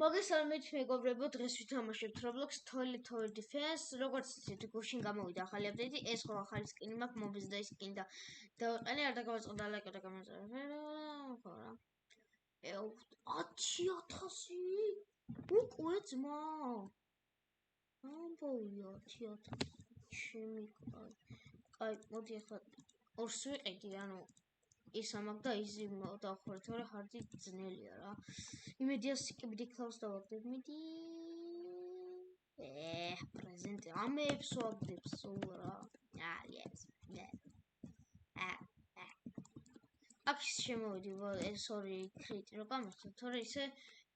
მოგესალმებით მეგობრებო, დღეს ვითამაშებთ Roblox Toilet Defense. როგორც იცით, გუშინ გამოვიდა ახალი აპდეიტი, ეს ხო ახალი სკინი მაქვს, მობილს და სკინი და დავიყენე, არ დაგავაწყდა ლაიქი და გამოწერე. ხო რა. 10,000 უკვე ძმა. ამბოვია 10,000. ჩემი კაი, მოდი ახლა ორს ვიყიდი, ანუ ის ამაკ და ის დავხვრე, თორე ჰარდი ძნელია რა. იმედია სიკიბდი კლავს დავაგდებ, მიდი. პრეზენტი ამებს ვაგდებ სულ რა. yes. აქ შემოვიდი, ეს ორი კრიტი რო გამოსცა, თორე ისე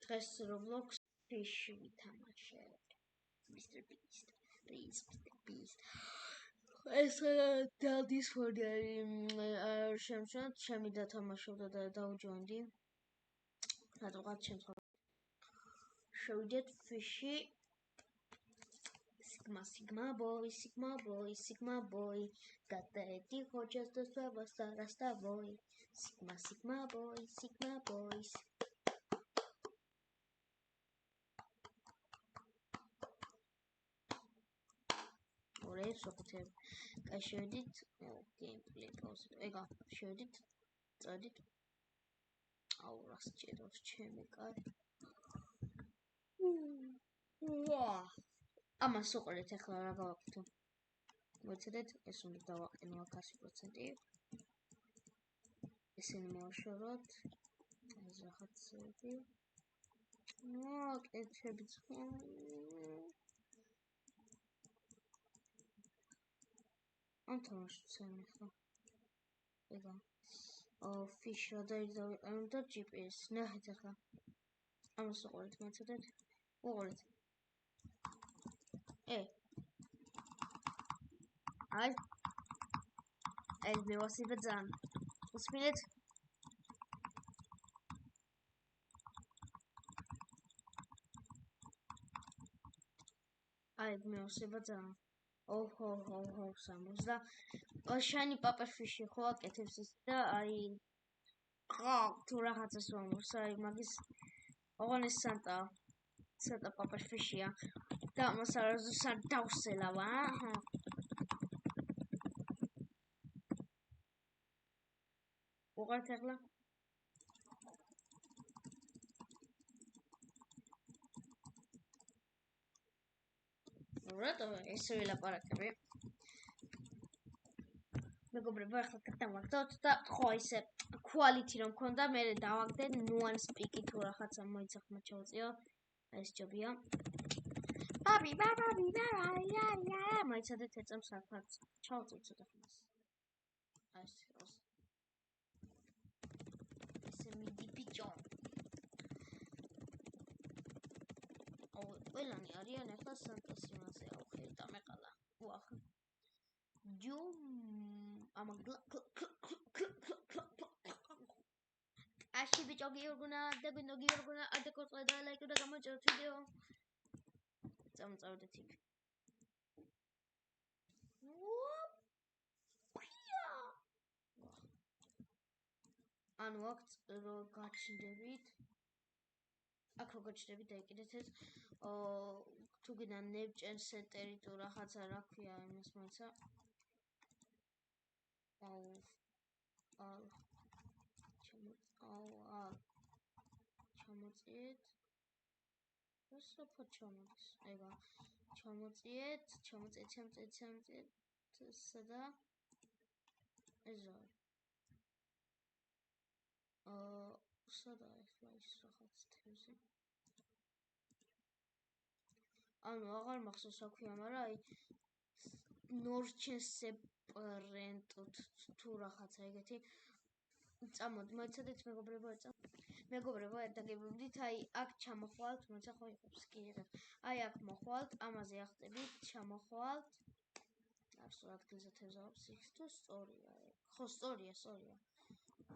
დღეს Roblox ფიში ვითამაშებ. Mr. Beast, please, Mr. Beast. ეს დადის ფონდი არის შემჩნევ, ჩემი დათამაშობდა და დავჯონდი. რატოღაც შემთხვევა. შევიდეთ ფიში. Sigma boy. Got the heady just the rasta boy. Sigma boys. Ωραία, სოფთერ. კაი შევიდით. Gameplay pause. ეგა, შევიდით. წადით. აუ, რა სჭირავს ჩემი კაი. ვაა. ამას უყურეთ ახლა რა გავაკეთო. მოიცადეთ, ეს უნდა დავაყენო 100%. ესენი მოვაშოროთ. ეს რაღაცები. კეთები ხო. ამ თამაშს ახლა. ეგა. fish რა დავიყენო და GPS. ნახეთ ახლა. ამას უყურეთ, მოიცადეთ. უყურეთ. აი მე ვასიბეძან. უსმინეთ? აი მე ვასიბეძან. ოჰო, სამუზდა. შანი პაპერფიში ხო აკეთებს ის და აი თუ რაღაცას ვამბობს, აი მაგის ოღონდ ეს სანტა პაპერფიშია და მას არასდროს არ დავსელავა, აჰა. უყურეთ ახლა. რატო ესე ვილაპარაკები? მეგობრებო, ახლა გადავაგდოთ და ხო ისე quality რომ მქონდა, მე დავაგდე nuance speak-ი თუ რაღაცა მოიცახმა ჩავწიო. ეს ჯობია. ბაბი. მოიცადეთ ეწამს აქაც. ჩავწევ ცოტა ხანს. ესე მიდი ბიჭო. ყველანი არიან ახლა სანტას იმაზე ავხერი და მეყალა. ვახ. აში ბიჭო გიორგუნა და გიორგუნა ადეკორწყდა და ლაიქი და გამოიწერეთ ვიდეო. წავედით იქ. ანუ აქ რო გაჩნდებით. აქ რო გაჩნდებით და ეკიდეთ ეს თუ გინდა ნებჭენ სენტერი თუ რაღაცა რა ქვია იმას მოიცა. ჩამოწიეთ. სოფო ჩამოდის. ეგა. ჩამოწიეთ. სადა? ეს არის. სადა ახლა ის რაღაც თევზი. ანუ აღარ მახსოვს რა ქვია, მაგრამ აი ნორჩენ სეპრენტოთ თუ რაღაცა ეგეთი. წამოდი, მოიცადეთ მეგობრებო, დაგიბრუნდით, აი აქ ჩამოხვალთ, მოიცა ხო იღებს კი იღებს. აი აქ მოხვალთ, ამაზე ახტებით, ჩამოხვალთ. არ სწორ ადგილზე თევზა აქვს, იქ თუ სწორია. ხო, სწორია.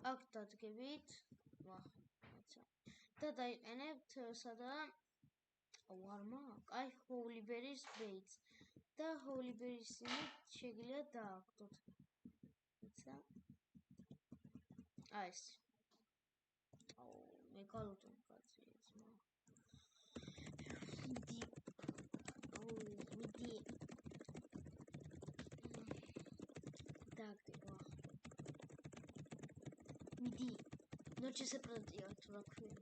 აქ დადგებით. ვახ, მოიცა. და დაიყენებთ სადა ვარმა, აი Holy Berries Baits და Holy Berries შეგიძლია დააგდოთ. მოიცა. აი ეს. მე გალუტონ კაცი ეს. დააგდირო. მიდი. ნოჩი სეპრატია თუ რა ქვია.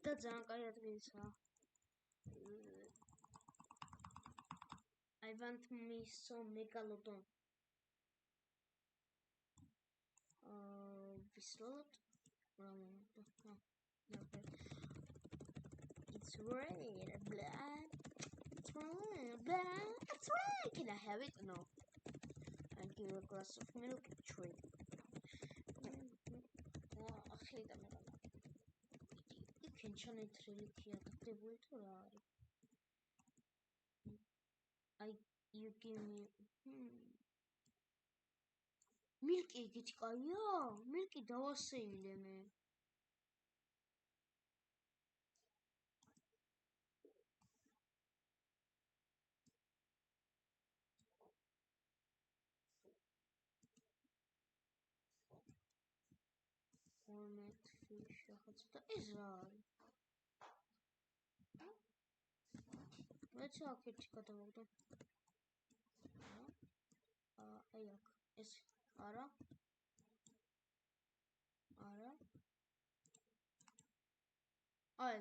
და ძალიან კაი ადგილისაა. I want me some megalodon. Висрод. It's red, black. It's red, black. It's red. Can I have it? No. I'll give you a glass of milk. Tree. You can turn it really cute. You give me. Milky git qaya. Milky davasseyle me. Format fish da ez ra არის? Let's talk it გადავაგდო. აი აქ ეს არა. არა. აი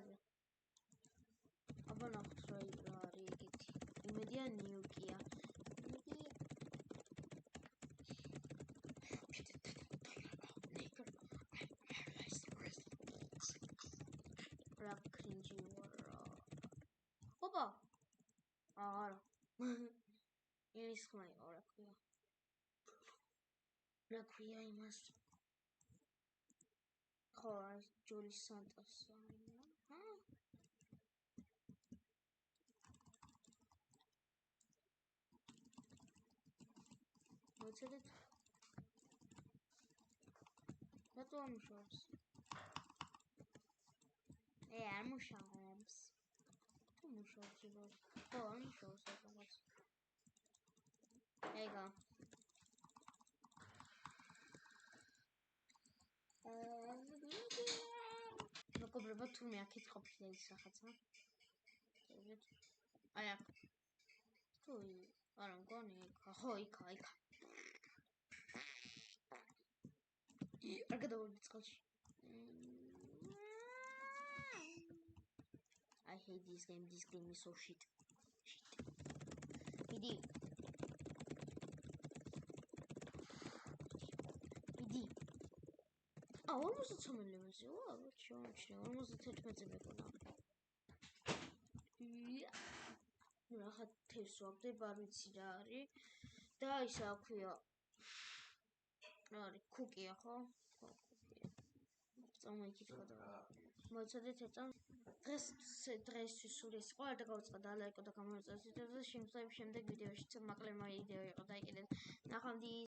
აბა ნახოთ რა არის ეგეთი. იმედია ნიუკია. რა კრინჯი ვარა. ოპა. არა. ის ხმა იყო რა ქვია. რა ქვია იმას. ხო, ჯორი სანტასა. მოცადეთ. რატო ამუშავებს? არ მუშავებს. თუ მუშავებს უბრალოდ. ხო, ამუშავებს რაღაც. ეგა. მოგობრება თურმე აქ ის ყოფილა ის რაღაცა. აი აქ. თუ არა მგონი იქ. ხო, იქა. არ გადავედი წყალში. I hate this game. This game is so shit. Иди. Almost something what almost 11 მეკონა. რა თავს ვაგდება არ ვიცი რა არის. და ისა აქვია. რა არის კუკია ხო? წამოიქით გადავა. მოცადეთ ეწამ. დღესთვის სულ ეს ყველა და გავწყდა ლაიქო და გამოიწვიეთ და შემდგომ ვიდეოში მაკლე ვიდეო იყო და იყიდეთ. ნახვამდის